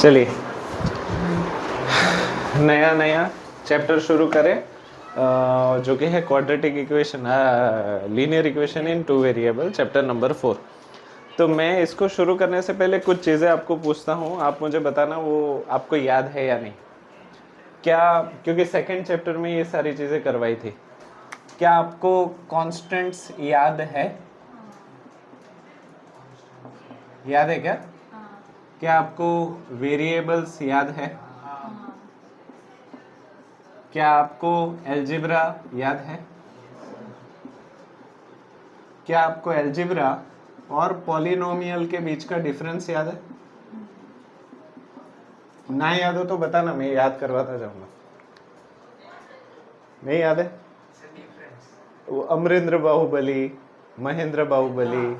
चलिए नया चैप्टर शुरू करें जो कि है quadratic equation linear equation in two variable chapter number 4। तो मैं इसको शुरू करने से पहले कुछ चीज़ें आपको पूछता हूँ, आप मुझे बताना वो आपको याद है या नहीं। क्या, क्योंकि सेकंड चैप्टर में ये सारी चीज़ें करवाई थी, क्या आपको कांस्टेंट्स याद है? याद है क्या? क्या आपको वेरिएबल्स याद है? क्या आपको एल्जेब्रा याद है? क्या आपको एल्जेब्रा और पॉलिनोमियल के बीच का डिफरेंस याद है? ना याद हो तो बताना, मैं याद करवाता जाऊंगा। नहीं याद है? वो अमरेंद्र बाहुबली, महेंद्र बाहुबली,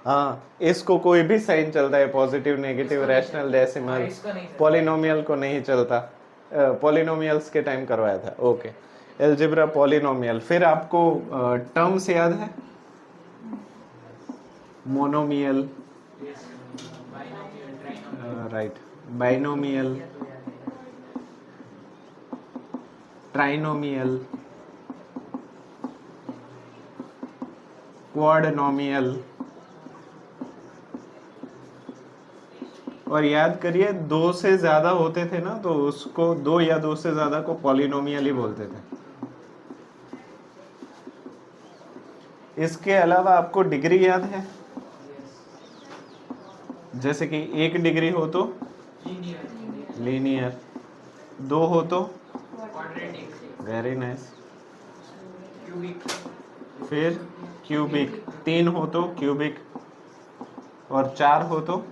हाँ, इसको कोई भी साइन चलता है, positive, negative, rational, decimal. Polynomial को नहीं चलता, पॉलिनोमियल्स के टाइम करवाया था। Okay, algebra, polynomial. फिर आपको टर्म्स याद है? Monomial, right, binomial, trinomial, quadrinomial. और याद करिए, दो से ज्यादा होते थे ना तो उसको, दो या दो से ज्यादा को पॉलिनोमियल ही बोलते थे। इसके अलावा आपको डिग्री याद है? जैसे कि 1 डिग्री हो तो लीनियर, 2 हो तो वेरी नाइस, फिर क्यूबिक, 3 हो तो क्यूबिक, और 4 हो तो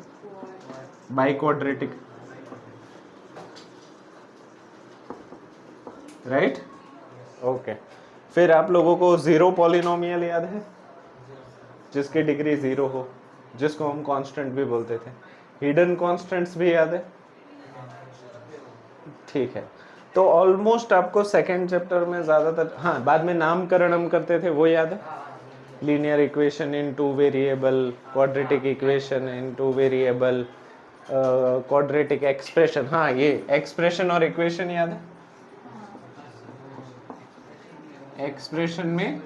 बाइक्वाड्रेटिक, राइट? ओके। फिर आप लोगों को जीरो पॉलिनोमियल याद है, जिसकी डिग्री 0 हो, जिसको हम कांस्टेंट भी बोलते थे। हिडन कांस्टेंट्स भी याद है? ठीक है, तो ऑलमोस्ट आपको सेकंड चैप्टर में ज्यादातर, हाँ, बाद में नामकरण हम करते थे वो याद है। Linear equation in two variable, quadratic equation in two variable, quadratic expression, हाँ, ये एक्सप्रेशन और इक्वेशन याद है? एक्सप्रेशन में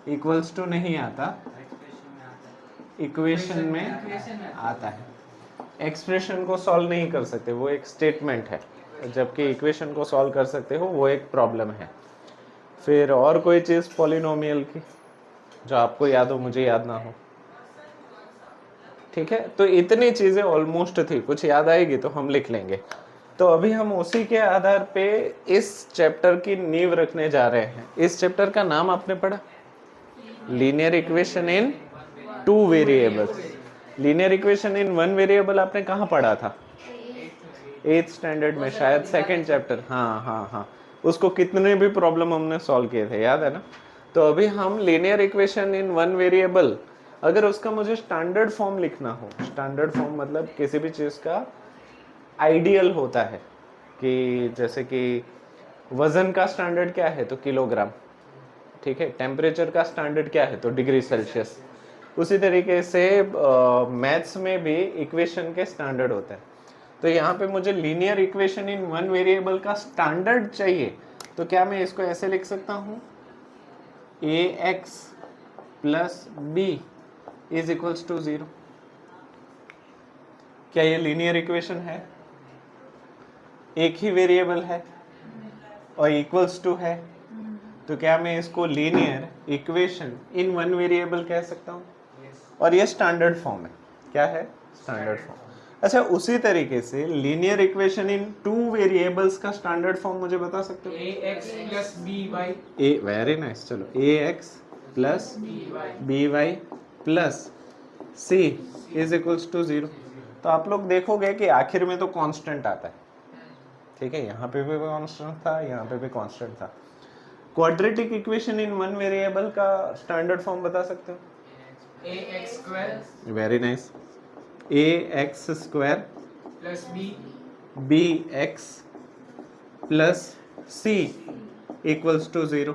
इक्वल्स टू नहीं आता, इक्वेशन में आता है। एक्सप्रेशन को सॉल्व नहीं कर सकते, वो एक स्टेटमेंट है, जबकि इक्वेशन को सॉल्व कर सकते हो, वो एक प्रॉब्लम है। फिर और कोई चीज़ पॉलिनोमियल की जो आपको याद हो, मुझे याद ना हो? ठीक है, तो इतनी चीज़ें ऑलमोस्ट थी, कुछ याद आएगी तो हम लिख लेंगे। तो अभी हम उसी के आधार पे इस चैप्टर की नींव रखने जा रहे हैं। इस चैप्टर का नाम आपने पढ़ा, linear equation in two variables. Linear equation in one variable आपने कहाँ पढ़ा था? 8th स्टैंडर्ड में शायद, सेकंड चैप्टर। हाँ, उसको कितने भी प्रॉब्लम हमने सॉल्व किए थे, याद है ना? तो अभी हम linear equation in one variable, अगर उसका मुझे स्टैंडर्ड फॉर्म लिखना हो, स्टैंडर्ड फॉर्म मतलब किसी भी चीज़ का आइडियल होता है, कि जैसे कि वजन का स्टैंडर्ड क्या है तो किलोग्राम, ठीक है। टेम्परेचर का स्टैंडर्ड क्या है तो डिग्री सेल्सियस। उसी तरीके से मैथ्स में भी इक्वेशन के स्टैंडर्ड होते हैं। तो यहाँ पे मुझे linear equation in one variable का स्टैंडर्ड चाहिए, तो क्या मैं इसको ऐसे लिख सकता हूँ, ax plus b is equals to 0। क्या ये लीनियर इक्वेशन है? एक ही वेरिएबल है और इक्वल्स टू है, तो क्या मैं इसको linear equation in one variable कह सकता हूँ? और ये स्टैंडर्ड फॉर्म है। क्या है? Standard form. अच्छा, उसी तरीके से linear equation in two variables का स्टैंडर्ड फॉर्म मुझे बता सकते हो? ax plus by A, very nice, चलो ax plus by plus c is equals to 0। तो आप लोग देखोगे कि आखिर में तो कांस्टेंट आता है, ठीक है। यहाँ पे भी कांस्टेंट था, यहाँ पे भी कांस्टेंट था। Quadratic equation in one variable का स्टैंडर्ड फॉर्म बता सकते हो? ax square very nice, ax square plus bx plus c equals to 0।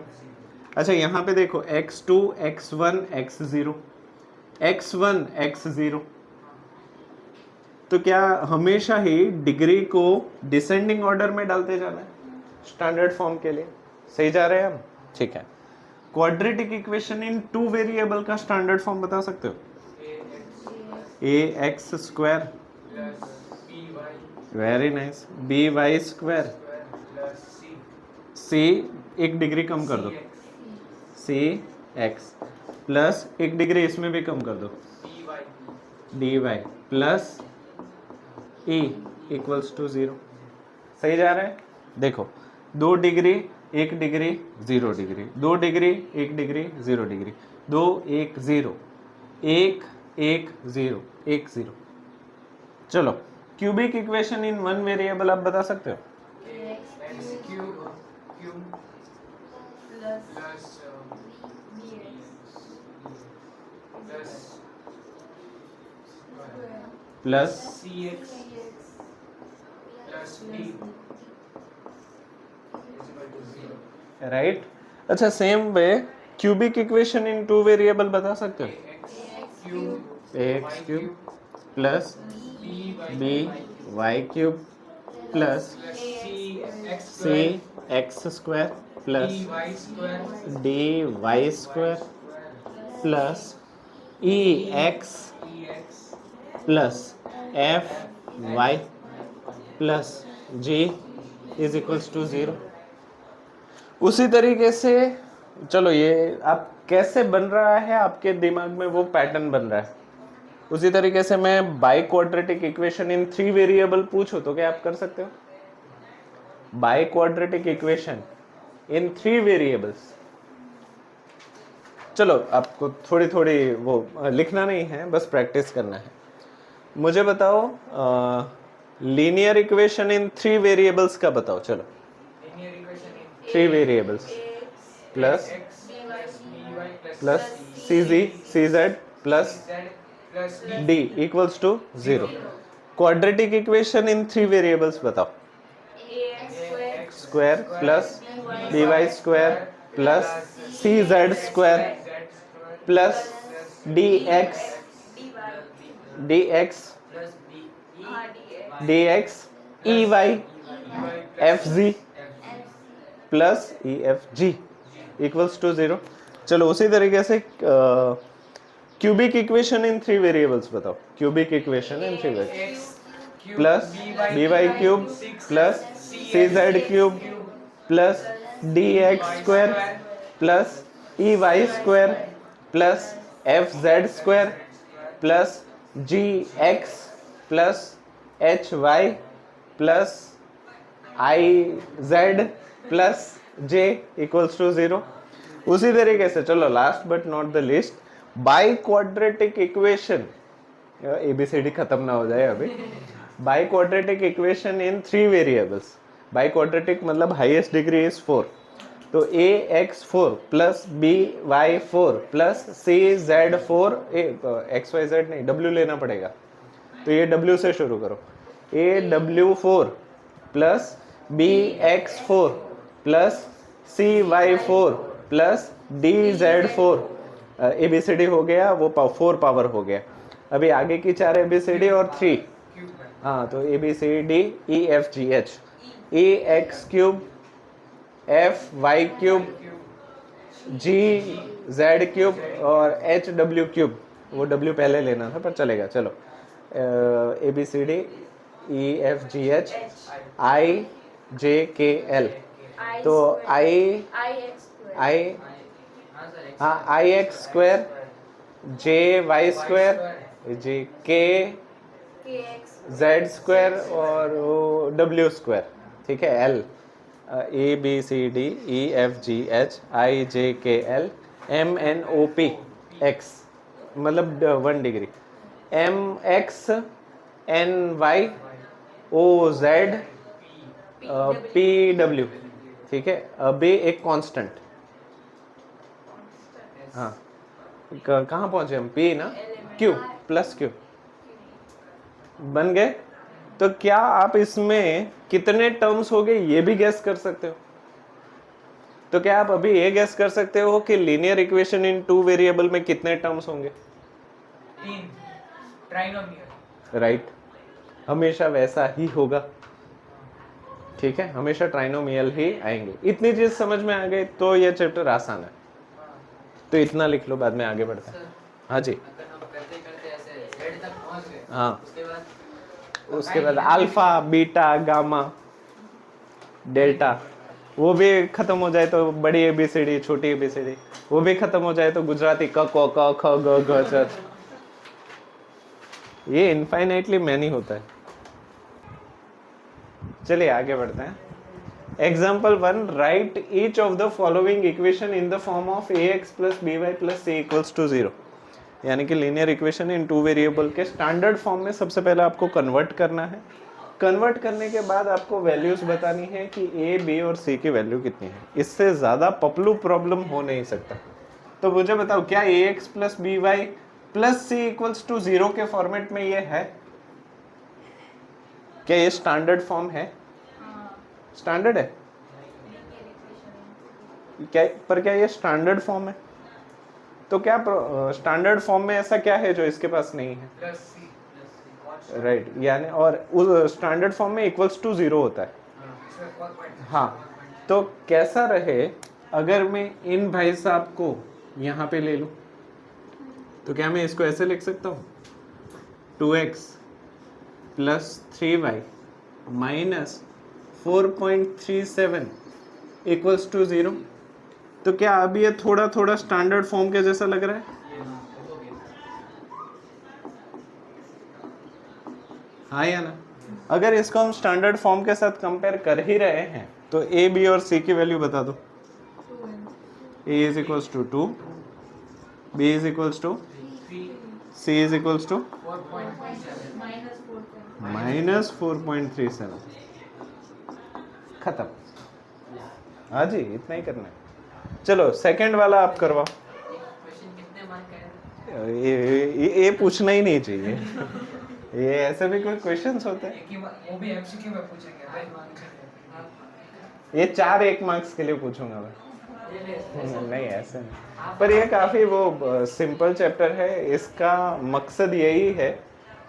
अच्छा, यहाँ पे देखो x2 x1 x0, x1 x0, तो क्या हमेशा ही डिग्री को डिसेंडिंग ऑर्डर में डालते जाना है स्टैंडर्ड फॉर्म के लिए? सही जा रहे हैं हम? ठीक है। क्वाड्रेटिक इक्वेशन इन 2 वेरिएबल का स्टैंडर्ड फॉर्म बता सकते हो? A X square, plus B Y very nice, B Y square, plus C C एक डिग्री कम कर दो, सी एक्स प्लस एक डिग्री इसमें भी कम कर दो, D Y D Y plus E equals to 0। सही जा रहा है? देखो 2 degree 1 degree 0 degree, 2 degree 1 degree 0 degree, 2 1 0 1 1 0 1 0। चलो क्यूबिक इक्वेशन इन 1 वेरिएबल आप बता सकते हो? X cube plus plus C X plus D right. अच्छा same way cubic equation in 2 variable बता सकते हो? X cube plus B Y cube plus C X square plus D Y square plus E X plus F Y plus G is equals to 0। उसी तरीके से चलो ये आप कैसे बन रहा है आपके दिमाग में वो पैटर्न बन रहा है। उसी तरीके से मैं by quadratic equation in 3 variable पूछो तो क्या आप कर सकते हो? By quadratic equation in 3 variables. चलो आपको थोड़ी थोड़ी वो लिखना नहीं है, बस प्रैक्टिस करना है। मुझे बताओ लीनियर इक्वेशन इन 3 वेरिएबल्स का बताओ। चलो 3 variables plus plus C G C Z plus D equals to 0। Quadratic equation in 3 variables बताओ। Square plus D Y square plus C Z square plus D X E Y F G plus E F G equals to 0। चलो उसी तरीके से cubic equation in 3 variables बताओ। Cubic equation in 3 variables plus B Y cube plus C Z cube plus D x square plus E Y square plus F Z square plus G X plus H Y plus I Z plus J equals to 0। उसी तरीके से चलो last but not the least biquadratic equation, A B C D खत्म ना हो जाए अभी। Biquadratic equation in 3 variables. Biquadratic मतलब हाईएस्ट डिग्री इज 4, तो A X 4 plus B Y 4 plus C Z 4 X Y Z नहीं डब्ल्यू लेना पड़ेगा, तो ये डब्ल्यू से शुरू करो। A W 4 plus B X 4 plus C Y 4 plus D Z 4। ABCD हो गया, वो 4 पावर हो गया। अभी आगे की 4 एबीसीडी और 3, हाँ तो A B C D E F G H, A X cube F Y cube G Z cube और एच डब्ल्यू क्यूब। वो डब्ल्यू पहले लेना था पर चलेगा। चलो A B C D E F G H I J K L, तो आई हाँ I X square J Y square J K Z square और वो डब्ल्यू स्क्वायर, ठीक है। L A B C D E F G H I J K L M N O P X मतलब 1 degree, M X N Y O Z P W, ठीक है। अभी एक constant, हाँ कहाँ पहुंचे हम? पी ना, क्यू प्लस क्यू बन गए। तो क्या आप इसमें कितने टर्म्स हो गए ये भी गैस कर सकते हो? तो क्या आप अभी ये गैस कर सकते हो कि लीनियर इक्वेशन इन 2 वेरिएबल में कितने टर्म्स होंगे? 3 ट्राइनोमियल, राइट। हमेशा वैसा ही होगा, ठीक है, हमेशा ट्राइनोमियल ही आएंगे। इतनी चीज समझ में आ गई तो ये चैप्टर आसान है, तो इतना लिख लो, बाद में आगे बढ़ते हैं। हाँ जी, अगर हम करते करते ऐसे Z तक पहुंच गए, हाँ, उसके बाद अल्फा बीटा गामा डेल्टा, वो भी खत्म हो जाए तो बड़ी एबीसीडी छोटी एबीसीडी, वो भी खत्म हो जाए तो गुजराती क क ख ग घ च, ये इनफाइनाइटली मैनी होता है। चलिए आगे बढ़ते हैं। Example 1, write each of the following equation in the form of ax plus by plus c equals to 0। यानी कि linear equation in two variable के स्टैंडर्ड फॉर्म में सबसे पहले आपको कन्वर्ट करना है। कन्वर्ट करने के बाद आपको वैल्यूज बतानी है कि a, b और c की वैल्यू कितनी है। इससे ज़्यादा पपलू प्रॉब्लम हो नहीं सकता। तो मुझे बताओ, क्या ax plus by plus c equals to 0 के फॉर्मेट में ये है? क्या ये स्टैंडर्ड फॉर्म है? स्टैंडर्ड है क्या? पर क्या ये स्टैंडर्ड फॉर्म है? तो क्या स्टैंडर्ड फॉर्म में ऐसा क्या है जो इसके पास नहीं है? प्लस C राइट, यानी और उस स्टैंडर्ड फॉर्म में इक्वल्स टू 0 होता है। हाँ, तो कैसा रहे अगर मैं इन भाई साहब को यहाँ पे ले लूँ, तो क्या मैं इसको ऐसे लिख सकता हूँ 2x plus 3y minus 4.37 equals to 0। तो क्या अब ये थोड़ा थोड़ा स्टैंडर्ड फॉर्म के जैसा लग रहा है? हाँ या ना? अगर इसको हम स्टैंडर्ड फॉर्म के साथ कंपेयर कर ही रहे हैं तो a, b और c की वैल्यू बता दो। a is equals to 2, b is equals to, c is equals to minus 4.37। खत्म। हाँ जी, इतना ही करना है। चलो सेकंड वाला आप करवाओ। क्वेश्चन कितने मार्क का है? ये पूछना ही नहीं चाहिए। ये ऐसे भी कोई क्वेश्चंस होते हैं? एक ही वो भी एमसीक्यू में पूछेंगे भाई। ये 4 1 मार्क्स के लिए पूछूंगा मैं। नहीं ऐसे नहीं, पर ये काफी वो सिंपल चैप्टर है। इसका मकसद यही है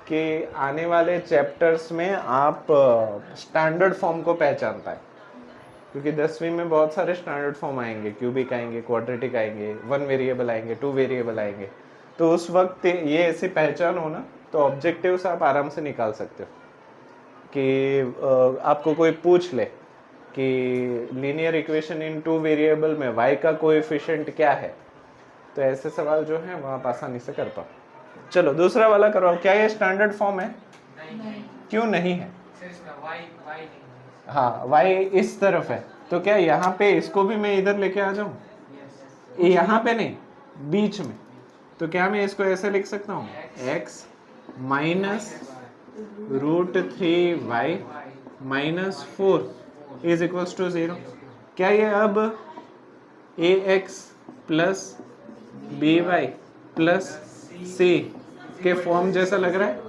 कि आने वाले चैप्टर्स में आप स्टैंडर्ड फॉर्म को पहचान पाए, क्योंकि 10वीं में बहुत सारे स्टैंडर्ड फॉर्म आएंगे, क्यूबिक आएंगे, क्वाड्रेटिक आएंगे, 1 वेरिएबल आएंगे, 2 वेरिएबल आएंगे। तो उस वक्त ये ऐसी पहचान हो ना, तो ऑब्जेक्टिव्स आप आराम से निकाल सकते हो। कि आपको कोई पूछ ले कि लीनियर इक्वेशन इन 2 वेरिएबल में y का कोएफिशिएंट क्या है, तो ऐसे सवाल जो है वो आप आसानी से कर पाओ। चलो दूसरा वाला करवाओ। क्या ये स्टैंडर्ड फॉर्म है? नहीं, क्यों नहीं है? सिर्फ इसमें y नहीं। हाँ, y इस तरफ है, तो क्या यहाँ पे इसको भी मैं इधर लेके आ जाऊँ? यहाँ पे नहीं, बीच में। तो क्या मैं इसको ऐसे लिख सकता हूँ x minus √3y minus 4 is equals to 0। क्या ये अब ax plus by plus c के फॉर्म जैसा लग रहा है?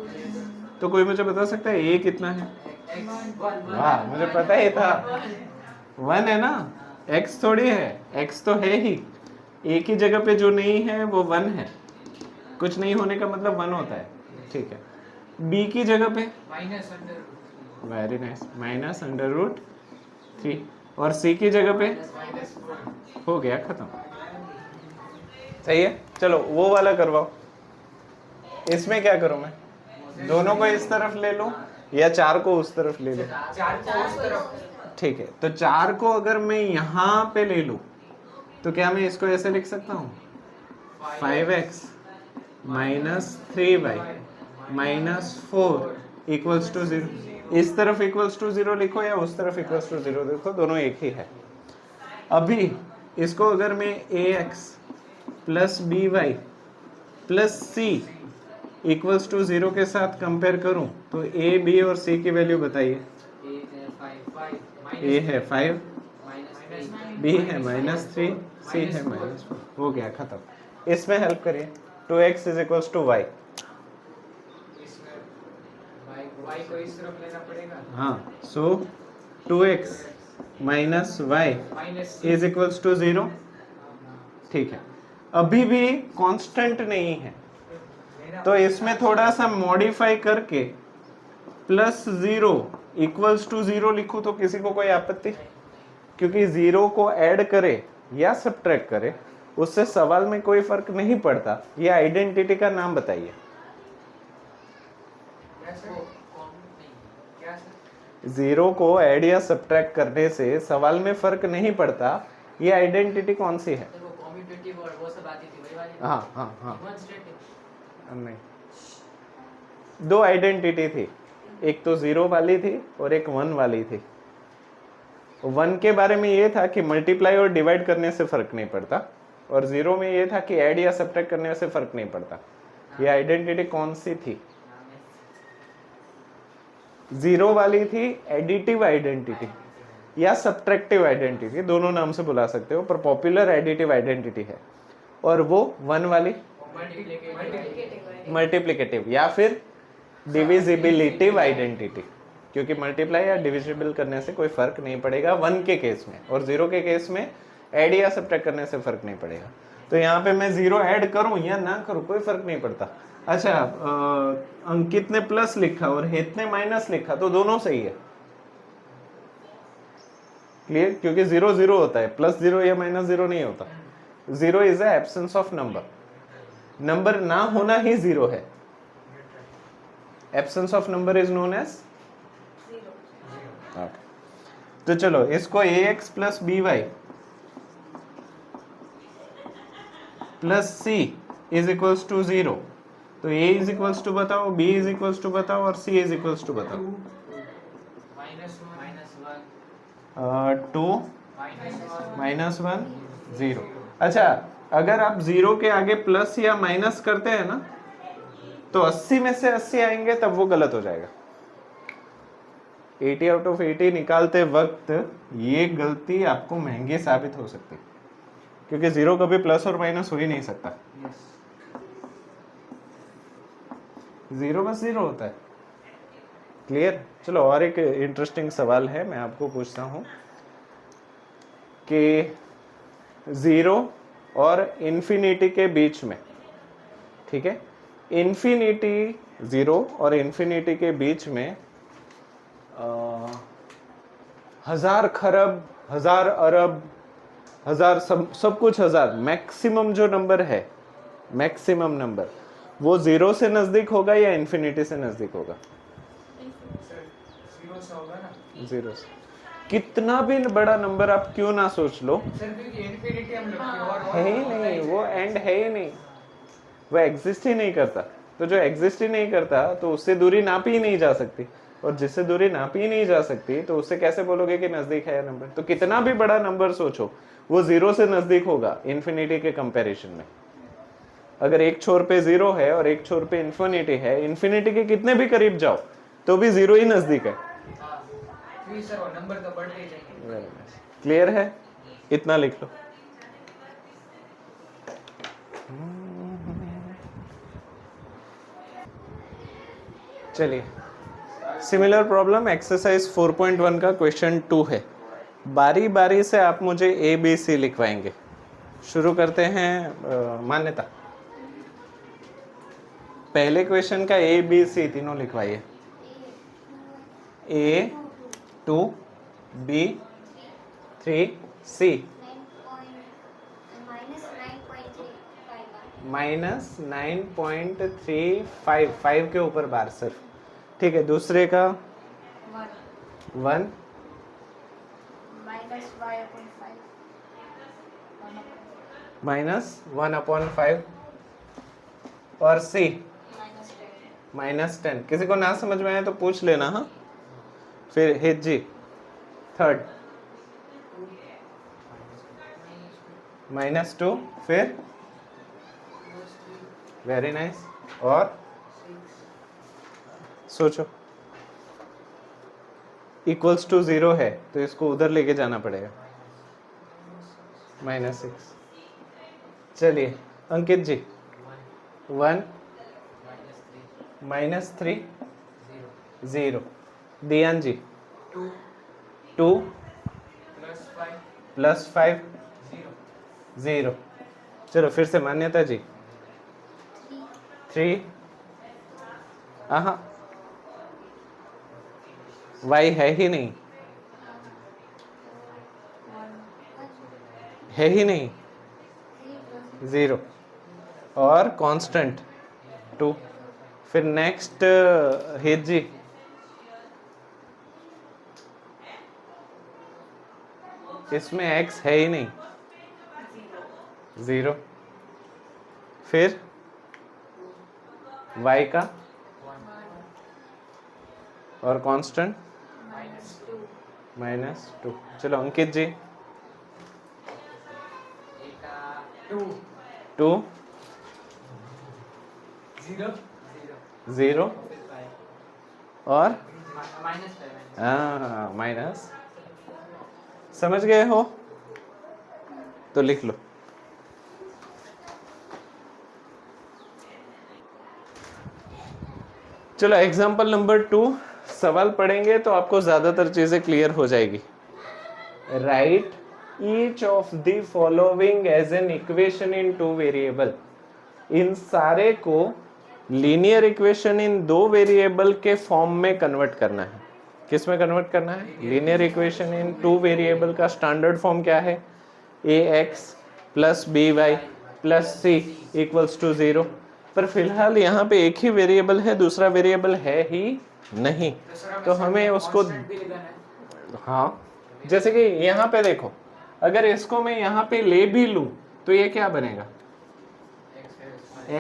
तो कोई मुझे बता सकता है a कितना है? वाह, मुझे पता ही था, 1 है ना। x थोड़ी है, x तो है ही। a की जगह पे जो नहीं है वो 1 है। कुछ नहीं होने का मतलब 1 होता है, ठीक है। b की जगह पे minus under, very nice, minus √3। और c की जगह पे हो गया, खत्म। सही है। चलो वो वाला करवाओ। इसमें क्या करूं मैं? दोनों को इस तरफ ले लूं या 4 को उस तरफ ले लूं? 4 को उस तरफ। ठीक है, तो 4 को अगर मैं यहाँ पे ले लूं तो क्या मैं इसको ऐसे लिख सकता हूँ 5x minus 3y minus 4 equals to 0। इस तरफ इक्वल्स टू 0 लिखो या उस तरफ इक्वल्स टू 0 लिखो, दोनों एक ही है। अभी इसको अगर मैं ax plus by plus c equals to 0 के साथ कंपेयर करूं तो a, b और c की वैल्यू बताइए। a है 5, b है माइनस 3, c है माइनस 4। हो गया, खत्म। इसमें हेल्प करिए। 2x is equals to y। y को इस तरफ लेना पड़ेगा। हाँ, so 2x minus y minus is equals to 0। ठीक है, अभी भी कांस्टेंट नहीं है, तो इसमें थोड़ा सा मॉडिफाई करके प्लस 0 इक्वल्स टू 0 लिखूं तो किसी को कोई आपत्ति? क्योंकि 0 को ऐड करे या सब्ट्रैक्ट करे उससे सवाल में कोई फर्क नहीं पड़ता। ये आइडेंटिटी का नाम बताइए। क्या सर? नहीं, क्या सर? 0 को ऐड या सब्ट्रैक्ट करने से सवाल में फर्क नहीं पड़ता। ये आइडेंटिटी कौन सी है? सर वो कम्यूटेटिव और वो सब आती थी वही वाली। हाँ हाँ हाँ, डेमोंस्ट्रेटिव। नहीं, दो आइडेंटिटी थी, एक तो 0 वाली थी और एक 1 वाली थी। 1 के बारे में ये था कि मल्टीप्लाई और डिवाइड करने से फर्क नहीं पड़ता, और 0 में ये था कि ऐड या सब्ट्रैक्ट करने से फर्क नहीं पड़ता। ये आइडेंटिटी कौन सी थी? 0 वाली थी एडिटिव आइडेंटिटी या सब्ट्रैक्टिव आइडेंटिटी, दोनों नाम से बुला सकते हो, पर पॉपुलर एडिटिव आइडेंटिटी है। और वो 1 वाली मल्टीप्लिकेटिव या फिर डिविजिबिलिटिव आइडेंटिटी, क्योंकि मल्टीप्लाई या डिविजिबल करने से कोई फर्क नहीं पड़ेगा 1 के केस में, और 0 के केस में ऐड या सब्ट्रैक्ट करने से फर्क नहीं पड़ेगा। तो यहाँ पे मैं 0 ऐड करूं या ना करूं कोई फर्क नहीं पड़ता। अच्छा, अंकित ने प्लस लिखा और हेत ने माइनस लिखा तो दोनों सही है। क्लियर? क्योंकि 0 0 होता है, प्लस 0 या माइनस 0 नहीं होता। 0 is the absence of number, number ना होना ही 0 है। Absence of number is known as 0। तो चलो इसको ax plus by plus c is equals to 0। तो a इज इक्वल्स टू बताओ, b इज इक्वल्स टू बताओ और c इज इक्वल्स टू बताओ। टू -1 0। अच्छा, अगर आप 0 के आगे प्लस या माइनस करते हैं ना तो 80 में से 80 आएंगे, तब वो गलत हो जाएगा। 80 आउट ऑफ 80 निकालते वक्त ये गलती आपको महंगी साबित हो सकती है, क्योंकि 0 कभी प्लस और माइनस हो ही नहीं सकता। 0 बस 0 होता है। क्लियर? चलो और एक इंटरेस्टिंग सवाल है, मैं आपको पूछता हूं कि 0 और इन्फिनिटी के बीच में, ठीक है, इन्फिनिटी 0 और इन्फिनिटी के बीच में हजार खरब, हजार अरब, हजार, सब कुछ हजार, मैक्सिमम जो नंबर है, मैक्सिमम नंबर वो 0 से नजदीक होगा या इन्फिनिटी से नजदीक होगा? 0 से होगा ना। 0 से। कितना भी बड़ा नंबर आप क्यों ना सोच लो, सर क्योंकि इन्फिनिटी हम लोग की और है ही नहीं, वो एंड है ही नहीं, वो एग्जिस्ट ही नहीं करता। तो जो एग्जिस्ट ही नहीं करता तो उससे दूरी नापी ही नहीं जा सकती, और जिससे दूरी नापी ही नहीं जा सकती तो उससे कैसे बोलोगे कि नजदीक है नंबर? तो कितना भी बड़ा नंबर सोचो वो 0 से नजदीक होगा इन्फिनिटी के कंपैरिजन में। अगर एक छोर पे 0 है और एक छोर पे इन्फिनिटी है, इन्फिनिटी के कितने भी करीब जाओ तो भी 0 ही नजदीक है। फिर सर वो नंबर तो बढ़ते ही जाएंगे। क्लियर है? इतना लिख लो। चलिए, सिमिलर प्रॉब्लम एक्सरसाइज 4.1 का क्वेश्चन 2 है। बारी बारी से आप मुझे ए बी सी लिखवाएंगे। शुरू करते हैं मान्यता। पहले क्वेश्चन का ए बी सी तीनों लिखवाइए। ए 2 बी 3 सी -9.35, 5 के ऊपर बार सिर्फ, ठीक है। दूसरे का 1 -1/5 और सी -10। किसी को ना समझ में आए तो पूछ लेना। हाँ, फिर हित जी थर्ड -2, फिर वेरी नाइस, और सोचो इक्वल्स टू 0 है तो इसको उधर लेके जाना पड़ेगा, -6। चलिए अंकित जी 1 -3 0। दियान जी 2 +5 0। चलो फिर से मान्यता जी 3 हाँ y है ही नहीं, है ही नहीं, 0 और कांस्टेंट 2। फिर नेक्स्ट हित जी, इसमें x है ही नहीं, 0। फिर y का और कांस्टेंट -2। चलो अंकित जी, 2 0 और माइनस, समझ गए हो तो लिख लो। चलो एग्जाम्पल नंबर 2 सवाल पढ़ेंगे तो आपको ज्यादातर चीजें क्लियर हो जाएगी। Write each of the following as an equation in 2 variable. इन सारे को लीनियर इक्वेशन इन 2 वेरिएबल के फॉर्म में कन्वर्ट करना है। किस में कन्वर्ट करना है? लीनियर इक्वेशन इन 2 वेरिएबल का स्टैंडर्ड फॉर्म क्या है? ax plus by plus c equals to 0। पर फिलहाल यहाँ पे एक ही वेरिएबल है, दूसरा वेरिएबल है ही नहीं, तो हमें उसको, हाँ जैसे कि यहाँ पे देखो, अगर इसको मैं यहाँ पे ले भी लूं तो ये क्या बनेगा?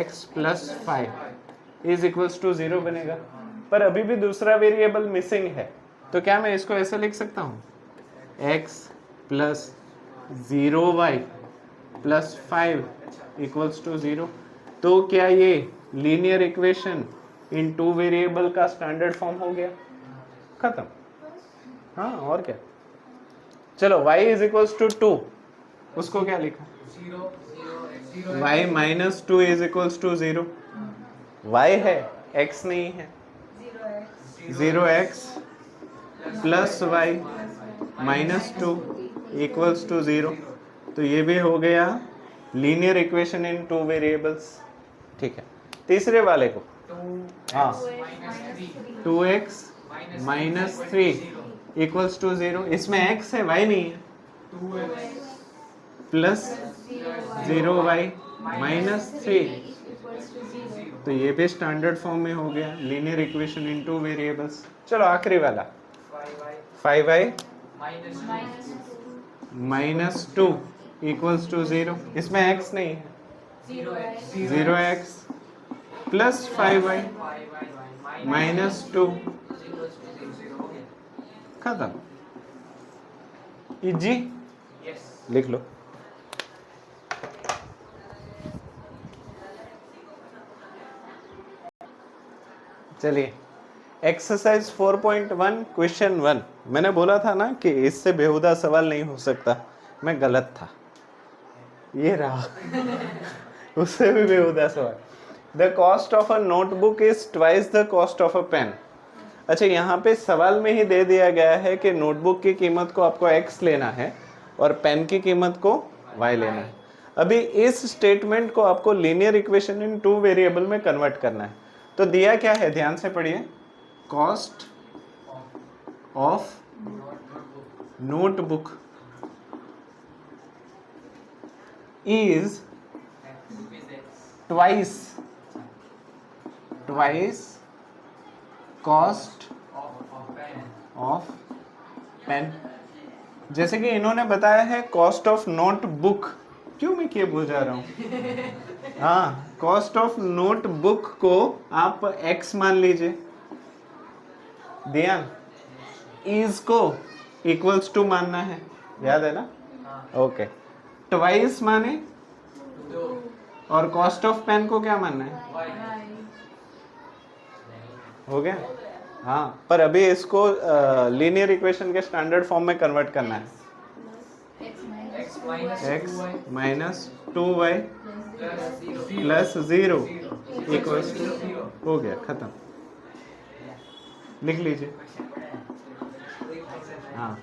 x plus 5 is equals to 0 बनेगा। पर अभी भी दूसरा वेरिएबल मिसिंग है, तो क्या मैं इसको ऐसे लिख सकता हूँ? x plus 0y plus 5 equals to 0। तो क्या ये लीनियर इक्वेशन इन 2 वेरिएबल का स्टैंडर्ड फॉर्म हो गया? खत्म। हाँ और क्या। चलो y इज इक्वल्स टू 2, उसको क्या लिखा? y minus 2 is equals to 0। y है, x नहीं है। 0x plus y minus 2 equals to 0। तो ये भी हो गया लीनियर इक्वेशन इन 2 वेरिएबल्स। ठीक है, तीसरे वाले को, हाँ 2x माइनस 3 इक्वल्स टू 0। इसमें x है, y नहीं है। 2x प्लस 0y माइनस 3, तो ये भी स्टैंडर्ड फॉर्म में हो गया लीनियर इक्वेशन इन 2 वेरिएबल्स। चलो आखिरी वाला 5y माइनस 2 इक्वल्स टू 0। इसमें x नहीं है। 0x प्लस 5y माइनस 2, खत्म। इजी, लिख लो। चलिए एक्सरसाइज 4.1 क्वेश्चन 1। मैंने बोला था ना कि इससे बेहुदा सवाल नहीं हो सकता, मैं गलत था। ये रहा उससे भी बेहुदा सवाल। The cost of a notebook is twice the cost of a pen. अच्छा, यहाँ पे सवाल में ही दे दिया गया है कि नोटबुक की कीमत को आपको x लेना है और पेन की कीमत को y लेना है। अभी इस स्टेटमेंट को आपको लीनियर इक्वेशन इन 2 वेरिएबल में कन्वर्ट करना है। तो दिया क्या है, ध्यान से पढ़िए। Cost of notebook is twice cost of pen. जैसे कि इन्होंने बताया है कॉस्ट ऑफ नोटबुक, क्यों मैं क्या भूल जा रहा हूँ? हाँ, कॉस्ट ऑफ नोटबुक को आप x मान लीजिए, ध्यान, इज को इक्वल्स टू मानना है, याद है ना? ओके, ट्वाइस माने और कॉस्ट ऑफ पेन को क्या मानना है? हो गया। हाँ, पर अभी इसको लीनियर इक्वेशन के स्टैंडर्ड फॉर्म में कन्वर्ट करना है। x minus 2y plus 0 equals to, हो गया, खत्म। लिख लीजिए। हाँ,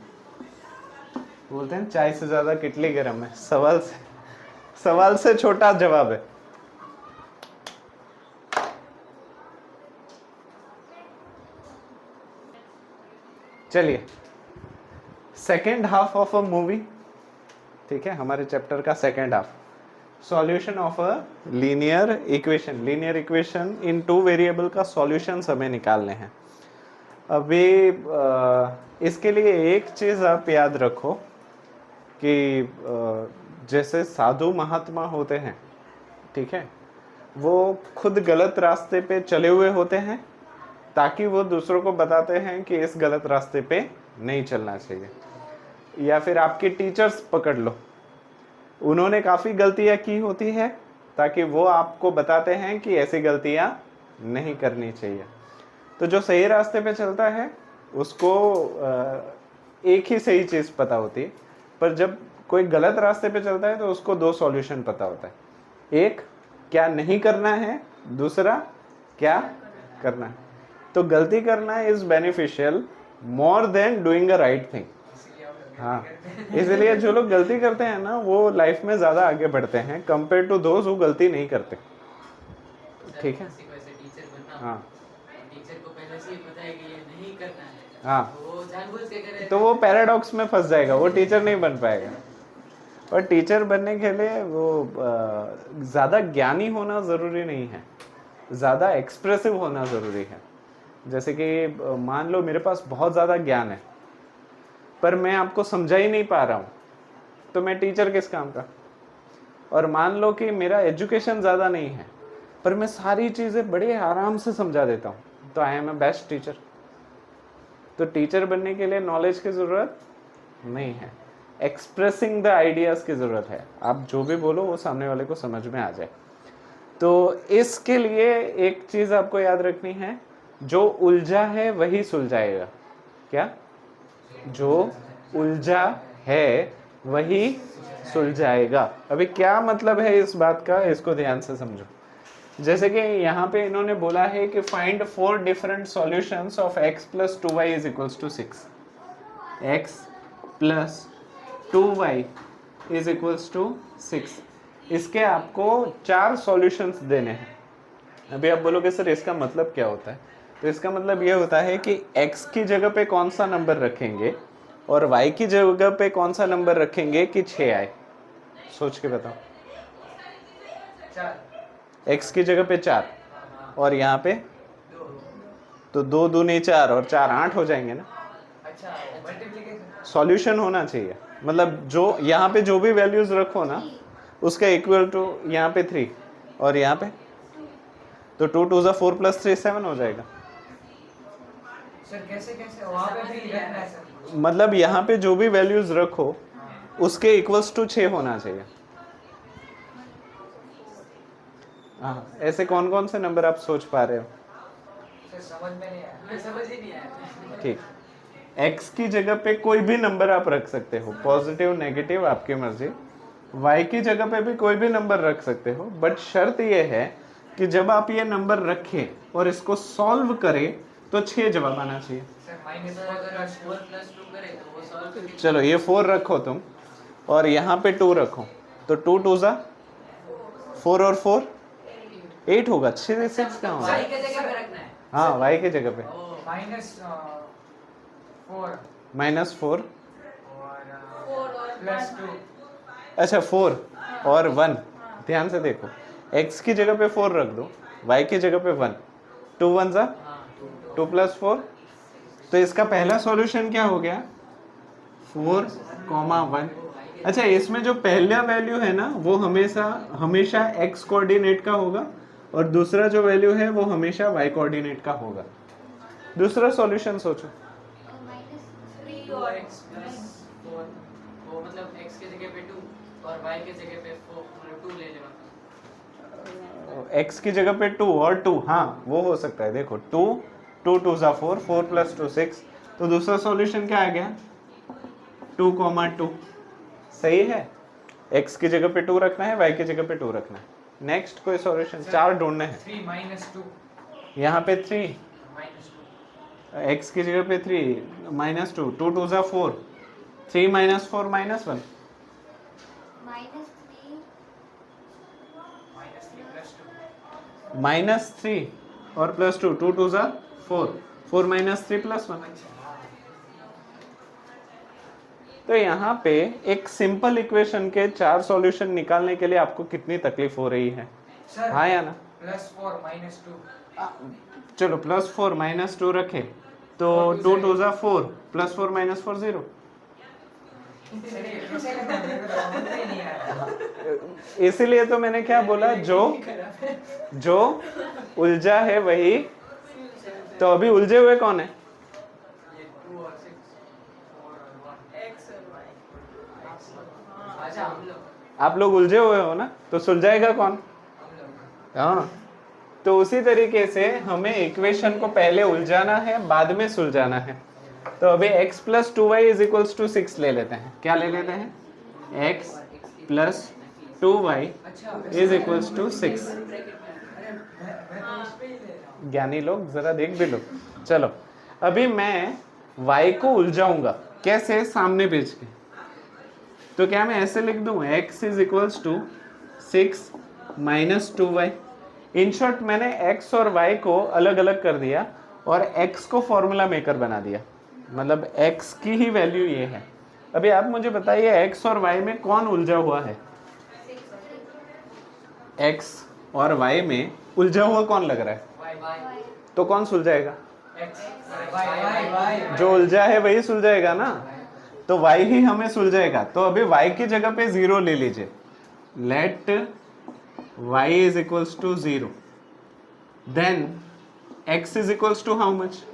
बोलते हैं चाय से ज्यादा किटली गर्म है। सवाल से छोटा जवाब है। चलिए, second half of a movie, ठीक है, हमारे चैप्टर का second half, solution of a linear equation. Linear equation in two variable का सॉल्यूशंस हमें निकालने हैं। अभी इसके लिए एक चीज़ आप याद रखो कि जैसे साधु महात्मा होते हैं, ठीक है, वो खुद गलत रास्ते पे चले हुए होते हैं ताकि वो दूसरों को बताते हैं कि इस गलत रास्ते पे नहीं चलना चाहिए। या फिर आपके टीचर्स पकड़ लो, उन्होंने काफ़ी गलतियां की होती है ताकि वो आपको बताते हैं कि ऐसी गलतियां नहीं करनी चाहिए। तो जो सही रास्ते पे चलता है उसको एक ही सही चीज़ पता होती है, पर जब कोई गलत रास्ते पे चलता है तो उसको दो सॉल्यूशन पता होता है, एक क्या नहीं करना है, दूसरा क्या करना है। तो गलती करना is beneficial more than doing a right thing. हाँ, इसलिए जो लोग गलती करते हैं ना वो लाइफ में ज़्यादा आगे बढ़ते हैं कंपेयर टू दोज हु गलती नहीं करते, ठीक है। हाँ, टीचर को पहले से ही पता है कि ये नहीं करना है, हाँ, वो जानबूझ के करे, तो वो पैराडॉक्स में फंस जाएगा, वो टीचर नहीं बन पाएगा। और टीचर बनने के लिए वो ज़्यादा ज्ञानी होना ज़रूरी नहीं है, ज़्यादा एक्सप्रेसिव होना ज़रूरी है। जैसे कि मान लो मेरे पास बहुत ज़्यादा ज्ञान है पर मैं आपको समझा ही नहीं पा रहा हूँ, तो मैं टीचर किस काम का। और मान लो कि मेरा एजुकेशन ज़्यादा नहीं है पर मैं सारी चीज़ें बड़े आराम से समझा देता हूँ, तो I am a best teacher. तो टीचर बनने के लिए नॉलेज की ज़रूरत नहीं है, एक्सप्रेसिंग द आइडियाज़ की ज़रूरत है। आप जो भी बोलो वो सामने वाले को समझ में आ जाए। तो इसके लिए एक चीज़ आपको याद रखनी है, जो उलझा है वही सुलझाएगा। क्या? जो उलझा है वही सुलझाएगा। अभी क्या मतलब है इस बात का, इसको ध्यान से समझो। जैसे कि यहाँ पे इन्होंने बोला है कि find 4 different solutions of x plus 2y is equals to 6। x plus 2y is equals to 6। इसके आपको 4 सॉल्यूशंस देने हैं। अभी आप बोलोगे सर इसका मतलब क्या होता है, तो इसका मतलब ये होता है कि x की जगह पे कौन सा नंबर रखेंगे और y की जगह पे कौन सा नंबर रखेंगे कि 6 आए। सोच के बताओ। 4, x की जगह पे 4 और यहाँ पे तो 2 दूनी 4 और 4 8 हो जाएंगे ना। अच्छा, मल्टीप्लिकेशन सॉल्यूशन होना चाहिए, मतलब जो यहाँ पे जो भी वैल्यूज रखो ना उसका इक्वल टू यहाँ पे 3 और यहाँ पे तो 2 2 4 प्लस 3 7 हो जाएगा। सर कैसे कैसे वहाँ पे भी रखना है सर? मतलब यहाँ पे जो भी वैल्यूज रखो उसके इक्वल्स टू 6 होना चाहिए। हाँ, ऐसे कौन कौन से नंबर आप सोच पा रहे हो? सर समझ में नहीं आया, मैं समझ ही नहीं आया। ठीक, x की जगह पे कोई भी नंबर आप रख सकते हो, पॉजिटिव नेगेटिव आपकी मर्जी। y की जगह पे भी कोई भी नंबर रख सकते हो, बट शर्त ये है कि जब आप ये नंबर रखें और इसको सॉल्व करें तो 6 जवाब आना चाहिए। सर माइनस अगर 4 प्लस 2 करे तो वो सॉल्व चलो ये 4 रखो तुम और यहाँ पे 2 रखो, तो 2 2 जा 4 और 4 8 होगा। 6 6 कहाँ होगा? y के जगह पे रखना है। हाँ, y की जगह पे माइनस 4 -4 और प्लस 2। अच्छा 4 और 1। ध्यान से देखो, x की जगह पे 4 रख दो, y की जगह पे 1, 2 1 जा 2 प्लस 4। तो इसका पहला सॉल्यूशन क्या हो गया? 4, 1। अच्छा, इसमें जो पहला वैल्यू है ना वो हमेशा x कोऑर्डिनेट का होगा और दूसरा जो वैल्यू है वो हमेशा y कोऑर्डिनेट का होगा। दूसरा सॉल्यूशन सोचो। x प्लस 4 वो मतलब x के जगह पे 2 और y के जगह पे 4 मतलब 2 ले लेना। x की जगह पे 2 और 2, हाँ वो हो सकता है। देखो 2 2 2 जा 4 4 प्लस 2 6। तो दूसरा सॉल्यूशन क्या आ गया? 2, 2 सही है। x की जगह पे 2 रखना है, y की जगह पे 2 रखना है। नेक्स्ट कोई सॉल्यूशन? 4 ढूंढने हैं। 3 माइनस 2 यहाँ पे 3, माइनस x की जगह पे 3 -2 2 2 जा 4 3 - 4 -1 -3 प्लस 2 -3 और +2 2 2 जा 4 4 - 3 +1। तो यहाँ पे एक सिंपल इक्वेशन के 4 सॉल्यूशन निकालने के लिए आपको कितनी तकलीफ हो रही है? सर हाँ या ना? +4 -2 चलो +4 -2 रखे तो 2 2 ज़ा 4 +4 -4 0। सर ये कैसे करना है? मेरे को तो समझ में ही नहीं आ रहा। इसीलिए तो मैंने क्या बोला, जो उलझा है वही। तो अभी उलझे हुए कौन है? ये 2 और 6 4 और 1 x और y। अच्छा हम लोग आप लोग उलझे हुए हो ना, तो सुलझाएगा कौन? हम लोग हाँ, तो उसी तरीके से हमें इक्वेशन को पहले उलझाना है, बाद में सुलझाना है। तो अभी x + 2y = 6 ले लेते हैं। क्या ले लेते हैं? x + 2y = 6। ज्ञानी लोग जरा देख भी लो। चलो अभी मैं y को उलझाऊंगा, कैसे? सामने भेज के। तो क्या मैं ऐसे लिख दूं, x = 6 - 2y। इन शॉर्ट मैंने x और y को अलग अलग कर दिया और x को फॉर्मूला मेकर बना दिया, मतलब x की ही वैल्यू ये है। अभी आप मुझे बताइए x और y में कौन उलझा हुआ है? x और y में उलझा हुआ कौन लग रहा है? y तो कौन सुलझाएगा? x y जो उलझा है वही सुलझाएगा ना, तो y ही हमें सुलझाएगा। तो अभी y की जगह पे 0 ले लीजिए। Let y = 0, then x = how much?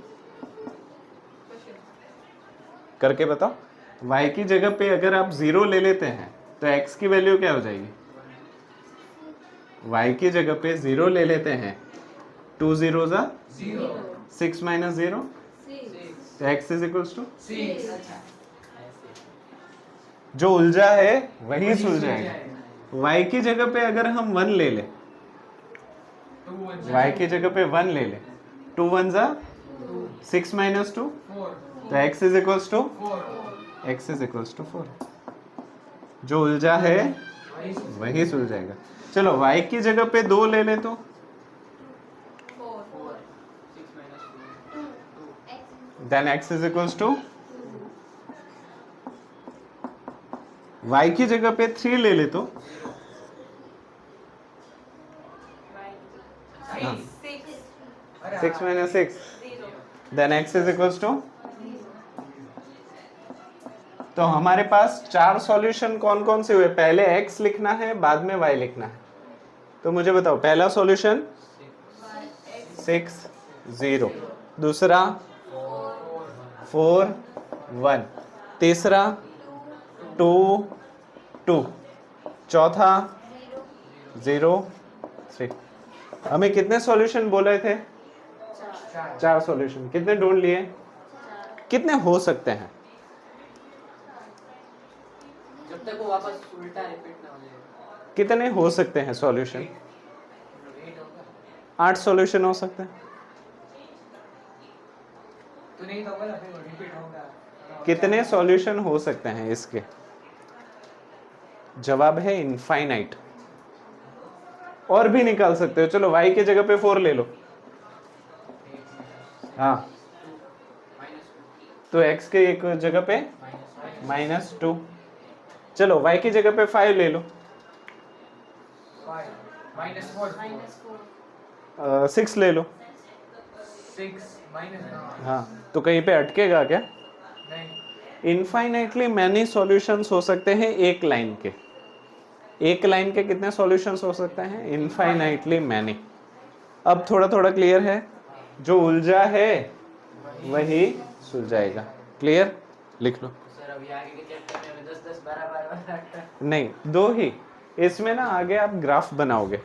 करके बताओ। y की जगह पे अगर आप 0 ले लेते हैं तो x की वैल्यू क्या हो जाएगी? y की जगह पे 0 ले लेते हैं, 2 0 ज़ा 6 - 0, तो x = 6 जो उलझा है वही सुलझाएगा। y की जगह पे अगर हम 1 ले लें, y की जगह पे 1 ले लें, 2 1 ज़ा 6 - 2, 4 तो x = 4। जो उलझा है वही सुलझाएगा। चलो y की जगह पे 2 ले ले तो 6 - 2 देन x = y की जगह पे 3 ले ले तो 6 - 6, देन x = तो हमारे पास 4 सॉल्यूशन कौन कौन से हुए? पहले x लिखना है, बाद में y लिखना है। तो मुझे बताओ, पहला सॉल्यूशन 6 0, दूसरा 4 1, तीसरा 2 2, चौथा 0 3। हमें कितने सॉल्यूशन बोले थे? 4 सॉल्यूशन। कितने ढूंढ लिए? कितने हो सकते हैं? जब तक वो वापस उल्टा रिपीट ना हो जाए। कितने हो सकते हैं सॉल्यूशन? 8 होगा। 8 सॉल्यूशन हो सकते हैं। तो नहीं तो बोला फिर रिपीट होगा। कितने सॉल्यूशन हो सकते हैं इसके? जवाब है इनफाइनाइट। और भी निकाल सकते हो। चलो y की जगह पे 4 ले लो। हाँ, तो x के एक जगह पे -2। चलो y की जगह पे 5 ले लो। 5 -4 6 ले लो। 6 - हाँ, तो कहीं पे अटकेगा क्या? नहीं इनफाइनाइटली मैनी सॉल्यूशंस हो सकते हैं एक लाइन के। एक लाइन के कितने सॉल्यूशंस हो सकते हैं? Infinitely many. अब थोड़ा थोड़ा क्लियर है? जो उलझा है वही सुलझाएगा। क्लियर? लिख लो। सर अभी आगे के चैप्टर में 10 10 12 12 नहीं, 2 ही। इसमें ना आगे आप ग्राफ बनाओगे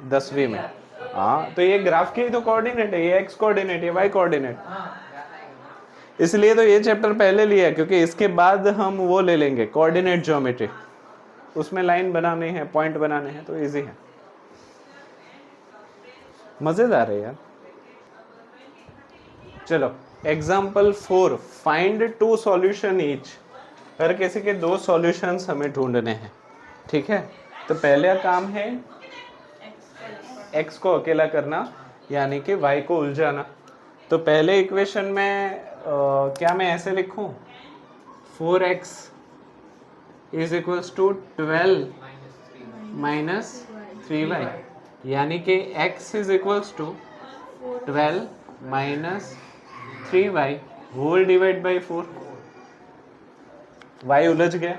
10वीं में। हाँ, तो ये ग्राफ की तो कोऑर्डिनेट है, ये x कोऑर्डिनेट, ये y कोऑर्डिनेट। इसलिए तो ये चैप्टर पहले लिया, क्योंकि इसके बाद हम वो ले लेंगे कोऑर्डिनेट ज्योमेट्री। उसमें लाइन बनाने हैं, पॉइंट बनाने हैं, तो इजी है। मजेदार है यार। चलो एग्जाम्पल 4, फाइंड 2 सॉल्यूशन ईच। हर किसी के 2 सॉल्यूशंस हमें ढूंढने हैं। ठीक है, तो पहला काम है x को अकेला करना, यानी कि y को उलझाना। तो पहले इक्वेशन में क्या मैं ऐसे लिखूं? 4x is equals to 12 minus 3y, यानी कि x is equals to 12 minus 3y whole divide by 4। y उलझ गया।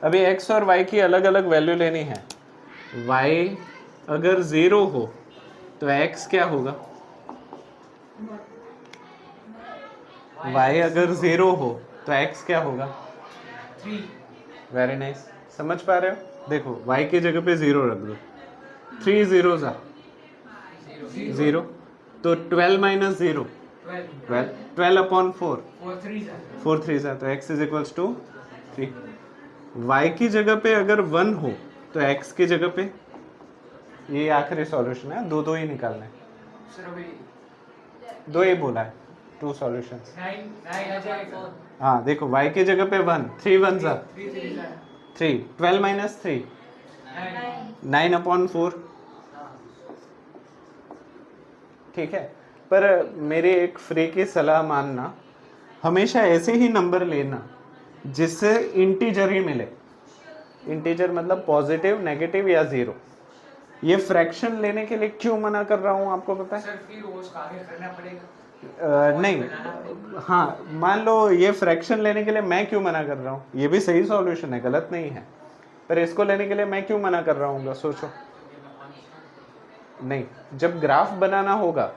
अभी x और y की अलग अलग वैल्यू लेनी है। y अगर 0 हो तो x क्या होगा? y अगर 0 हो तो x क्या होगा? 3 वेरी नाइस, समझ पा रहे हो? देखो y की जगह पे 0 रख दो, 3 zeros are 0, तो 12 माइनस 0 12 12 अपॉन 4 4 3 4 3 सा, तो x is equals to 3। y की जगह पे अगर 1 हो तो x की जगह पे, ये आखिरी सॉल्यूशन है, दो ही निकालना है, सर अभी दो ही बोला है, 2 सॉल्यूशंस। 9 आ जाएगा। हाँ देखो y की जगह पे 1, 3 1 सा 3 3 3, 12 माइनस 3 9 अपॉन 4, ठीक है। पर मेरी एक फ्री की सलाह मानना, हमेशा ऐसे ही नंबर लेना जिससे इंटीजर ही मिले। इंटीजर मतलब पॉजिटिव, नेगेटिव या जीरो। ये फ्रैक्शन लेने के लिए क्यों मना कर रहा हूँ आपको पता है? सर फिर वो उसका आगे करना पड़ेगा। नहीं, हाँ मान लो ये फ्रैक्शन लेने के लिए मैं क्यों मना कर रहा हूँ, ये भी सही सॉल्यूशन है, गलत नहीं है, पर इसको लेने के लिए मैं क्यों मना कर रहा हूँ, सोचो। नहीं, जब ग्राफ बनाना होगा